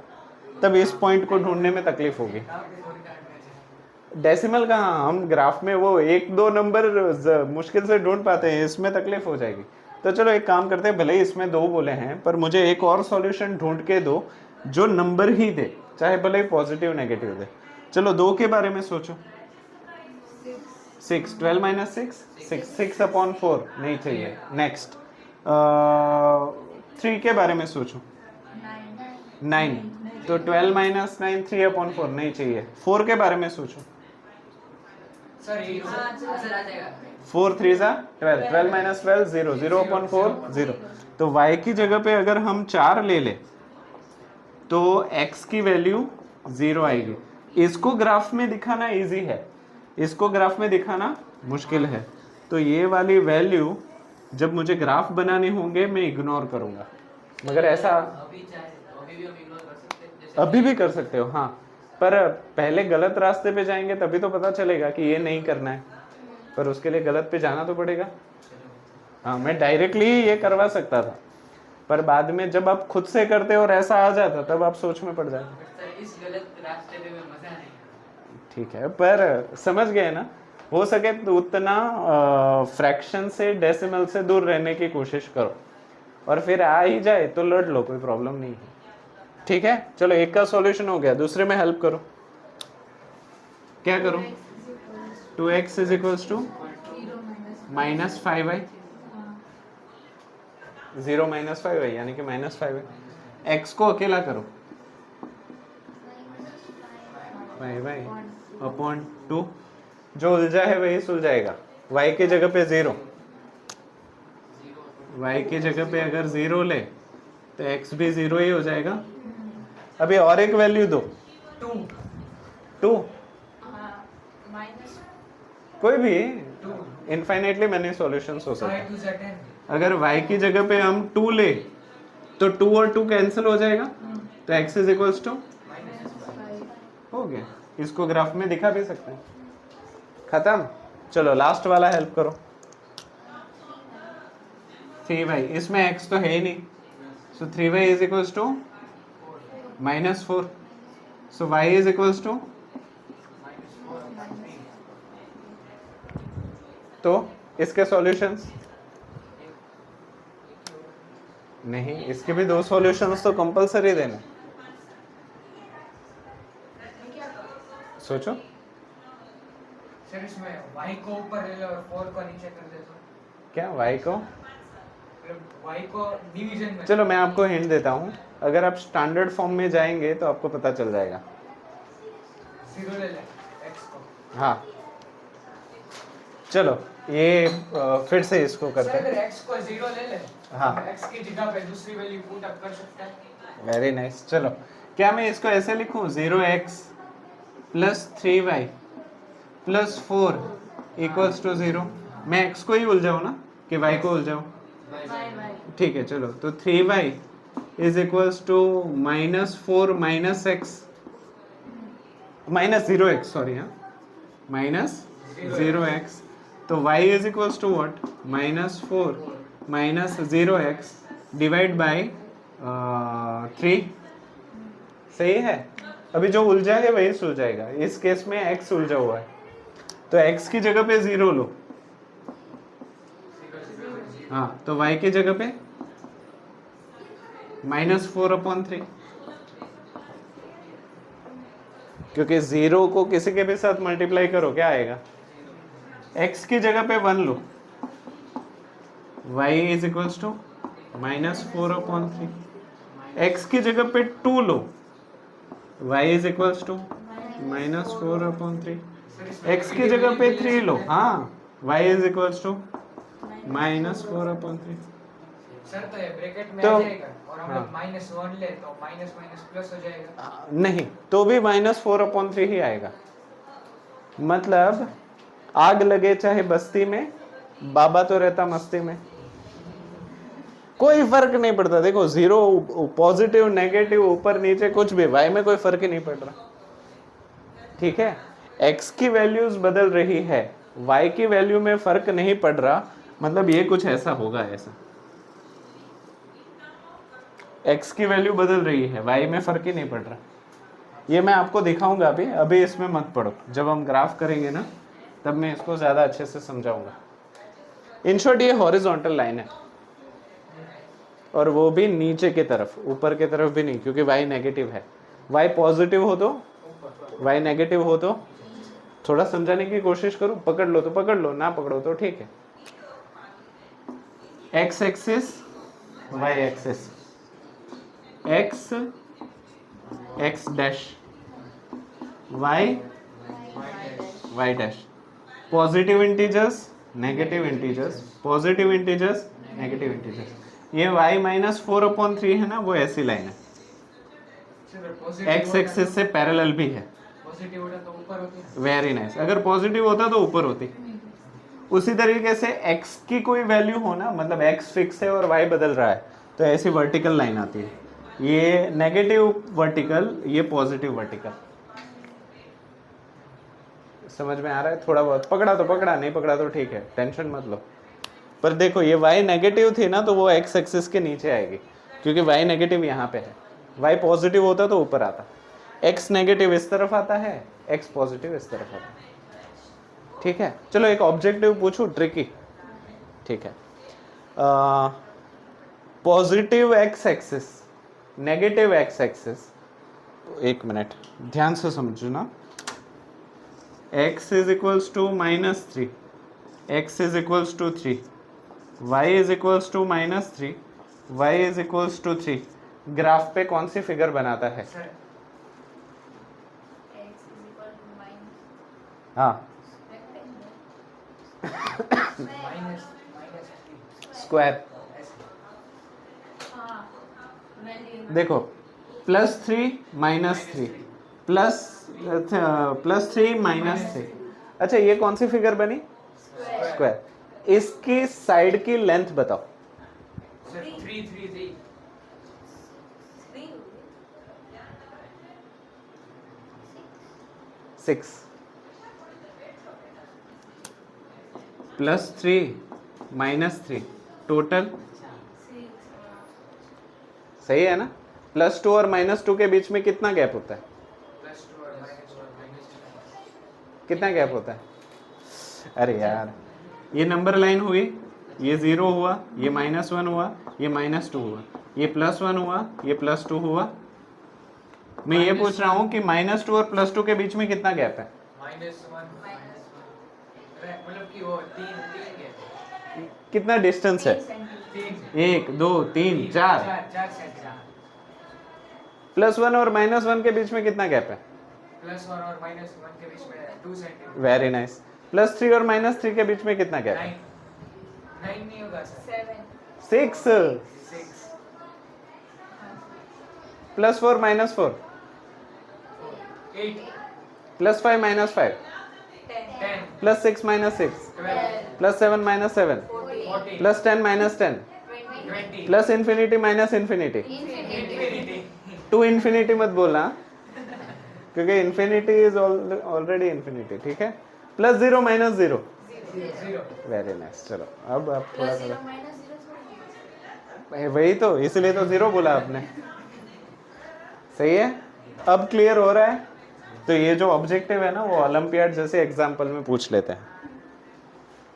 तब इस पॉइंट को ढूंढने में तकलीफ होगी। डेसिमल कहाँ, हम ग्राफ में वो 1-2 नंबर मुश्किल से ढूंढ पाते हैं, इसमें तकलीफ हो जाएगी। तो चलो एक काम करते हैं, भले ही इसमें 2 बोले हैं पर मुझे एक और सॉल्यूशन ढूंढ के दो जो नंबर ही दे, चाहे भले ही पॉजिटिव नेगेटिव दे। चलो 2 के बारे में सोचो। 6 12 माइनस 6 अपॉन 4 नहीं चाहिए। नेक्स्ट 3 के बारे में सोचो। 9 तो 12 माइनस 9 3 अपॉन 4 नहीं चाहिए। 4 के बारे में सोचो। सर ये सर आ जाएगा। 4 3 सा 12, 12 माइनस 12 0, 0 अपॉन 4 0। तो y की जगह पे अगर हम 4 ले ले तो x की वैल्यू 0 आएगी। इसको ग्राफ में दिखाना इजी है, इसको ग्राफ में दिखाना मुश्किल है। तो ये वाली वैल्यू जब मुझे ग्राफ बनाने होंगे मैं इग्नोर करूंगा, मगर ऐसा अभी भी हम इग्नोर कर सकते हैं, जैसे अभी भी कर सकते हो। हाँ, पर पहले गलत रास्ते पे जाएंगे तभी तो पता चलेगा कि ये नहीं करना है, पर उसके लिए गलत पे जाना तो पड़ेगा। हाँ, मैं डायरेक्टली ये करवा सकता था, पर बाद में जब आप खुद से करते और ऐसा आ जाता तब आप सोच में पड़ जाते। सर इस गलत रास्ते पे में मजा नहीं। ठीक है, पर समझ गए ना, हो सके तो उतना फ्रैक्शन से, डेसिमल से दूर रहने की कोशिश करो, और फिर आ ही जाए तो लड़ लो, कोई प्रॉब्लम नहीं है। ठीक है, चलो एक का सॉल्यूशन हो गया, दूसरे में हेल्प करो। क्या करो? 2x is equals to minus 5y, 0 minus 5y यानी कि माइनस 5y। x को अकेला करो, 5y अपॉन 2, जो उलझा है वही सुलझाएगा। y की जगह पे 0, y की जगह पे अगर 0 ले तो x भी 0 ही हो जाएगा। अभी और एक वैल्यू दो, 2 कोई भी, इनफाइनाइटली मैनी सॉल्यूशंस हो सकते 5 हैं। 2 10। अगर y की जगह पे हम 2 ले तो 2 और 2 कैंसिल हो जाएगा, तो x इज इक्वल्स टू हो गया। इसको ग्राफ में दिखा भी सकते हैं। खत्म। चलो लास्ट वाला हेल्प करो। 3y, इसमें x तो है ही नहीं, so 3y is equals to minus 4, so y is equals to, तो इसके सॉल्यूशंस नहीं, इसके भी 2 सॉल्यूशंस तो कंपलसरी देना। सोचो। सर इसमें y को ऊपर ले लो और 4 को नीचे कर दे तो क्या y को? मतलब y को डिवीजन में। चलो मैं आपको हिंट देता हूँ, अगर आप स्टैंडर्ड फॉर्म में जाएंगे तो आपको पता चल जाएगा। 0 ले ले x को। हाँ चलो ये फिर से इसको सर करते हैं। अगर x को 0 ले ले, हाँ। x की जगह पे दूसरी वैल्यू पुट अप कर सकता है। Very nice. चलो क्या मैं इसको ऐसे लिखूं, 0x plus 3y plus 4 equals to 0, मैं x को ही उलझाऊं ना कि y को उलझाऊं? ठीक है चलो, तो 3y is equals to -4 minus x minus 0x, sorry, हाँ, माइनस 0x, तो y is equals to what? -4 minus 0x divide by 3। सही है। अभी जो उलझा है वही सुलझाएगा। इस केस में x उलझा हुआ है, तो x की जगह पे 0 लो, हाँ, तो y की जगह पे -4/3, क्योंकि 0 को किसी के भी साथ मल्टीप्लाई करो क्या आएगा? x की जगह पे 1 लो, y is equals to -4/3, x की जगह पे 2 लो, y is equals to -4/3, x की जगह पे 3 लो, हाँ, y is equals to -4/3। Sir तो ये ब्रैकेट में तो- आ जाएगा और हम हाँ। लोग -1 ले तो माइनस माइनस प्लस हो जाएगा। नहीं, तो भी -4/3 ही आएगा। मतलब आग लगे चाहे बस्ती में, बाबा तो रहता मस्ती में। कोई फर्क नहीं पड़ता। देखो, 0 पॉजिटिव नेगेटिव ऊपर नीचे कुछ भी, y में कोई फर्क ही नहीं पड़ रहा। ठीक है, x की वैल्यूज बदल रही है, y की वैल्यू में फर्क नहीं पड़ रहा, मतलब ये कुछ ऐसा होगा। ऐसा x की वैल्यू बदल रही है, y में फर्क ही नहीं पड़ रहा। ये मैं आपको दिखाऊंगा अभी, अभी इसमें मत पढ़ो। जब हम ग्राफ करेंगे ना, तब मैं इसको ज़्यादा अच्छे से समझाऊंगा। इन शॉर्ट ये हॉरिजॉन्टल लाइन है, और वो भी नीचे की तरफ, ऊपर की तरफ भी नहीं, क्योंकि y नेगेटिव है। y पॉजिटिव हो तो, y नेगेटिव हो तो, थोड़ा समझाने की कोशिश करो। पकड़ लो तो पकड़ लो, ना पकड़ो तो ठीक है। x axis, y axis, x x dash, y y dash, positive integers, negative integers, positive integers, negative integers. ये y -4/3 है ना, वो ऐसी लाइन है, x एक्सिस से पैरेलल भी है। पॉजिटिव होता तो ऊपर होती। Very nice. अगर पॉजिटिव होता तो ऊपर होती। उसी तरीके से x की कोई वैल्यू हो ना, मतलब x फिक्स है और y बदल रहा है, तो ऐसी वर्टिकल लाइन आती है। ये नेगेटिव वर्टिकल, ये पॉजिटिव वर्टिकल। समझ में आ रहा है? थोड़ा बहुत पकड़ा तो पकड़ा, नहीं पकड़ा तो ठीक है, टेंशन मत लो। पर देखो, ये y नेगेटिव थी ना, तो वो x एक्सिस के नीचे आएगी, क्योंकि y नेगेटिव यहाँ पे है। y पॉजिटिव होता तो ऊपर आता, x नेगेटिव इस तरफ आता है, x पॉजिटिव इस तरफ आता है। ठीक है, चलो एक ऑब्जेक्टिव पूछूं, ट्रिकी। ठीक है, positive x axis, negative x axis, एक मिनट ध्यान से समझना। x is equals to -3, x is equals to 3, y is equals to -3, y is equals to 3। Graph पे कौन सी फिगर बनाता है? सर हाँ, माइनस स्क्वायर। देखो, +3 -3 +3 -3। अच्छा, ये कौन सी फिगर बनी? स्क्वायर। इसकी साइड की लेंथ बताओ। सर 3 3 3 6 +3 -3 टोटल, सही है ना? +2 और -2 के बीच में कितना गैप होता है? +2 और -2 कितना गैप होता है? अरे यार, ये नंबर लाइन हुई, ये 0 हुआ, ये -1 हुआ, ये -2 हुआ, ये +1 हुआ, ये +2 हुआ। मैं ये पूछ रहा हूँ कि -2 और +2 के बीच में कितना गैप है? -1 मतलब कि वो 3 के कितना डिस्टेंस है? 3 1 2 3 4। 4 सेंटीमीटर। +1 और -1 के बीच में कितना गैप है? +1 और -1 के बीच में 2 सेंटीमीटर। Very nice. +3 और -3 के बीच में कितना गैप है? 9 नहीं होगा sir. 6। 6 +4 -4 8 +5 -5 10, plus 6 minus 6 12, plus 7 minus 7 14, plus 10 minus 10 20, plus infinity minus infinity infinity, two infinity मत बोलना, क्योंकि इन्फिनिटी इज ऑलरेडी इन्फिनिटी, ठीक है। Plus 0 minus 0, 0, very nice. चलो अब आप थोड़ा थोड़ा, वही तो, इसलिए तो 0 बोला आपने, सही है। अब क्लियर हो रहा है। तो ये जो ऑब्जेक्टिव है ना, वो ओलंपियाड जैसे एग्जाम्पल में पूछ लेते हैं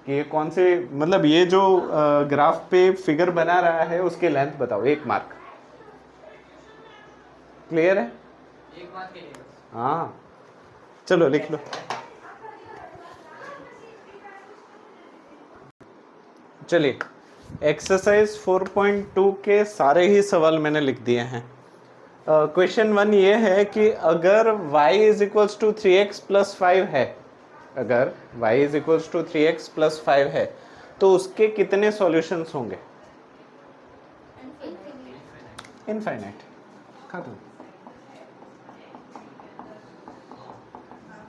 कि ये कौन से, मतलब ये जो ग्राफ पे फिगर बना रहा है उसकी लेंथ बताओ, 1 मार्क। क्लियर है? एक बात के लिए बस। हाँ, चलो लिख लो। चलिए, एक्सरसाइज 4.2 के सारे ही सवाल मैंने लिख दिए हैं। क्वेश्चन 1 ये है कि अगर y is equals to 3x plus 5 है, अगर y is equals to 3x plus 5 है, तो उसके कितने सॉल्यूशंस होंगे? इनफाइनाइट। खत्म।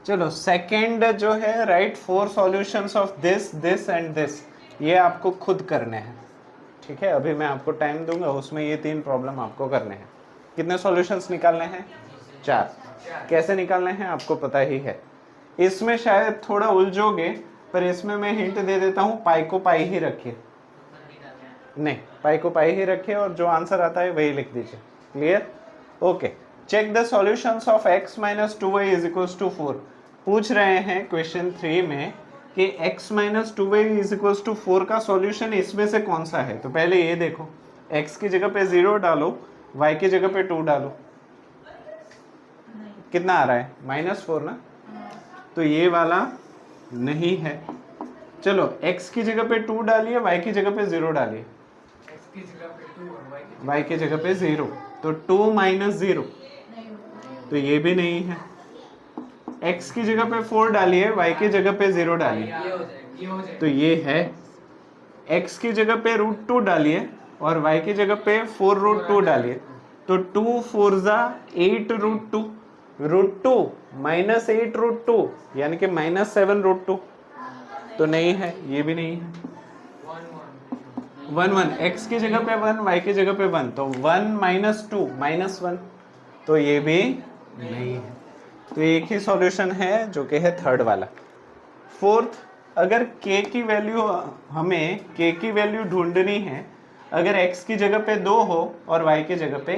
चलो, सेकंड जो है, right 4 solutions of this this and this, ये आपको खुद करने हैं, ठीक है। अभी मैं आपको टाइम दूंगा, उसमें ये 3 प्रॉब्लम आपको करने हैं। कितने सॉल्यूशंस निकालने हैं? 4। कैसे निकालने हैं आपको पता ही है। इसमें शायद थोड़ा उलझोगे, पर इसमें मैं हिंट दे देता हूँ, पाई को पाई ही रखिए। नहीं, पाई को पाई ही रखिए और जो आंसर आता है वही लिख दीजिए। Clear? Okay. Check the solutions of x minus 2y is equals to 4। पूछ रहे हैं क्वेश्चन 3 में कि x minus 2y is equals to 4 का सॉल्यूशन इसमें से कौन सा है। तो पहले ये देखो, x की जगह पे 0 डालो, y की जगह पे 2 डालो, कितना आ रहा है? -4 ना। तो ये वाला नहीं है। चलो, x की जगह पे 2 डालिए, y की जगह पे 0 डालिए, x की जगह पे 2 और y की जगह पे 0, तो 2 माइनस 0, तो ये भी नहीं है। x की जगह पे 4 डालिए, y की जगह पे 0 डालिए, ये हो जाएगा, ये हो जाएगा। तो ये है। x की जगह पे √2 डालिए और y की जगह पे 4√2 डालिए, तो 2 4 जा 8√2, √2 माइनस 8√2 यानी कि -7√2, तो नहीं है, ये भी नहीं है। 1 1, x की जगह पे 1, y की जगह पे 1, तो 1 माइनस 2 -1, तो ये भी नहीं है। तो एक ही सॉल्यूशन है जो कि है थर्ड वाला। फोर्थ, अगर k की वैल्यू, हमें k की वैल्यू ढूंढनी है, अगर x की जगह पे 2 हो और y की जगह पे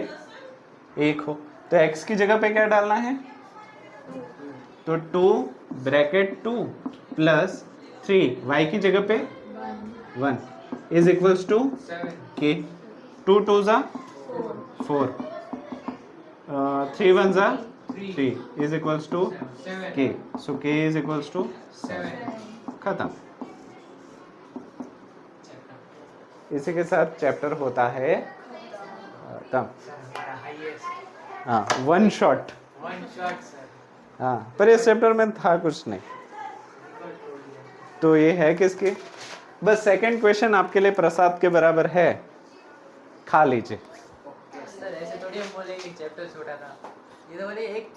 1 हो, तो x की जगह पे क्या डालना है? तो 2 ब्रैकेट 2 प्लस 3, y की जगह पे 1 इज इक्वल्स टू 7, k। 2 2 जा 4, 3 1 जा 3 is equals to 7, k। So k is equals to 7। खत्म। इसी के साथ चैप्टर होता है खत्म। हाईएस्ट हाँ, 1 शॉट। 1 shot sir. हाँ, पर इस चैप्टर में था कुछ नहीं। तो ये है किसके? बस सेकंड क्वेश्चन आपके लिए प्रसाद के बराबर है, खा लीजिए। सर ऐसे थोड़ी हम बोलेंगे चैप्टर छोटा था, ये तो बोले एक